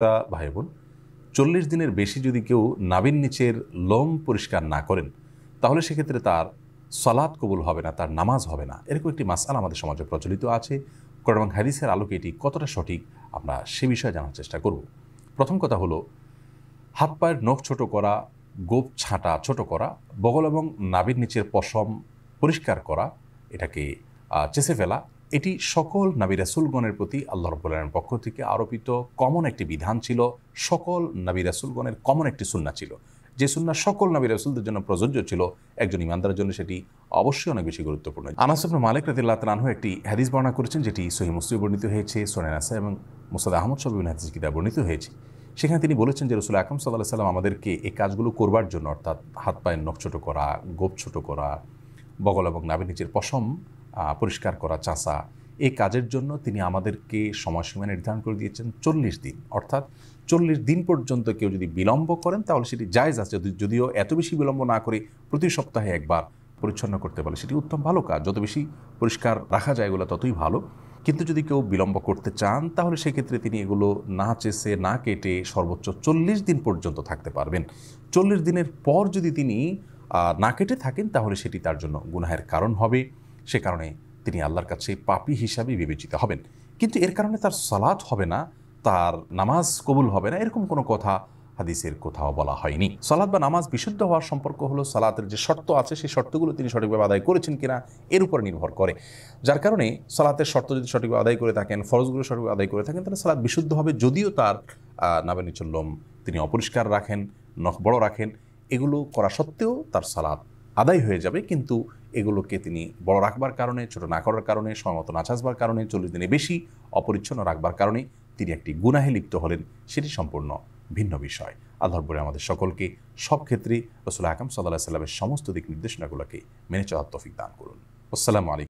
ভাই বোন, ৪০ দিনের বেশি যদি কেউ নাভির নিচের লোম পরিষ্কার না করেন, তাহলে সেক্ষেত্রে তার সালাত কবুল হবে না, তার নামাজ হবে না। এরকম একটি মাসআলা আমাদের সমাজে প্রচলিত আছে। কোরআন এবং হাদিসের আলোকে এটি কতটা সঠিক আমরা সে বিষয়ে জানার চেষ্টা করব। প্রথম কথা হলো, হাত পায়ের নখ ছোট করা, গোঁফ ছাঁটা ছোট করা, বগল এবং নাভির নিচের পশম পরিষ্কার করা, এটাকে চেঁচে ফেলা, এটি সকল নবী রাসূলগণের প্রতি আল্লাহ রাব্বুল আলামিনের পক্ষ থেকে আরোপিত কমন একটি বিধান ছিল। সকল নবী রাসূলগণের কমন একটি সুন্নাহ ছিল, যে সুন্নাহ সকল নবী রাসূলদের জন্য প্রযোজ্য ছিল। একজন ইমানদারের জন্য সেটি অবশ্যই অনেক বেশি গুরুত্বপূর্ণ। আনাস ইবনে মালিক রাদিয়াল্লাহু তাআলা আনহু একটি হাদিস বর্ণনা করেছেন, যেটি সহিহ মুসলিমে বর্ণিত হয়েছে, সুনান নাসাঈ এবং মুসনাদ আহমদ সহ বিভিন্ন হাদিস কিতাবে বর্ণিত হয়েছে। সেখানে তিনি বলেছেন যে রাসূল আকরাম সাল্লাল্লাহু আলাইহি ওয়াসাল্লাম আমাদেরকে এই কাজগুলো করবার জন্য, অর্থাৎ হাত পায়ের নখ ছোট করা, গোঁফ ছোট করা, বগল এবং নাভির নিচের পশম পরিষ্কার করা, চাঁচা, এই কাজের জন্য তিনি আমাদেরকে সময়সীমা নির্ধারণ করে দিয়েছেন ৪০ দিন। অর্থাৎ ৪০ দিন পর্যন্ত কেউ যদি বিলম্ব করেন তাহলে সেটি জায়েজ আছে। যদিও এত বেশি বিলম্ব না করে প্রতি সপ্তাহে একবার পরিচ্ছন্ন করতে পারে, সেটি উত্তম ভালো কাজ। যত বেশি পরিষ্কার রাখা যায় এগুলো ততই ভালো। কিন্তু যদি কেউ বিলম্ব করতে চান তাহলে সেক্ষেত্রে তিনি এগুলো না চেষে না কেটে সর্বোচ্চ ৪০ দিন পর্যন্ত থাকতে পারবেন। ৪০ দিনের পর যদি তিনি না কেটে থাকেন তাহলে সেটি তার জন্য গুনাহের কারণ হবে। সে কারণে তিনি আল্লাহর কাছে পাপী হিসাবে বিবেচিত হবেন। কিন্তু এর কারণে তার সালাত হবে না, তার নামাজ কবুল হবে না, এরকম কোনো কথা হাদিসের কোথাও বলা হয়নি। সালাত বা নামাজ বিশুদ্ধ হওয়ার সম্পর্ক হলো সালাতের যে শর্ত আছে সেই শর্তগুলো তিনি সঠিকভাবে আদায় করেছেন কিনা এর উপর নির্ভর করে। যার কারণে সালাতের শর্ত যদি সঠিকভাবে আদায় করে থাকেন, ফরজগুলো সঠিকভাবে আদায় করে থাকেন, তাহলে সালাত বিশুদ্ধ হবে। যদিও তার নাভির নিচের লোম তিনি অপরিষ্কার রাখেন, নখ বড় রাখেন, এগুলো করা সত্ত্বেও তার সালাত আদায় হয়ে যাবে। কিন্তু এগুলোকে তিনি বড় রাখবার কারণে, ছোট না করার কারণে, সময়মতো না চাষবার কারণে, ৪০ দিনে বেশি অপরিচ্ছন্ন রাখবার কারণে তিনি একটি গুনাহে লিপ্ত হলেন, সেটি সম্পূর্ণ ভিন্ন বিষয়। আল্লাহর বলে আমাদের সকলকে সব ক্ষেত্রেই রাসূল আকরাম সাল্লাল্লাহু আলাইহি ওয়াসাল্লামের সমস্ত দিক নির্দেশনাগুলোকে মেনে চলার তৌফিক দান করুন। আসসালামু আলাইকুম।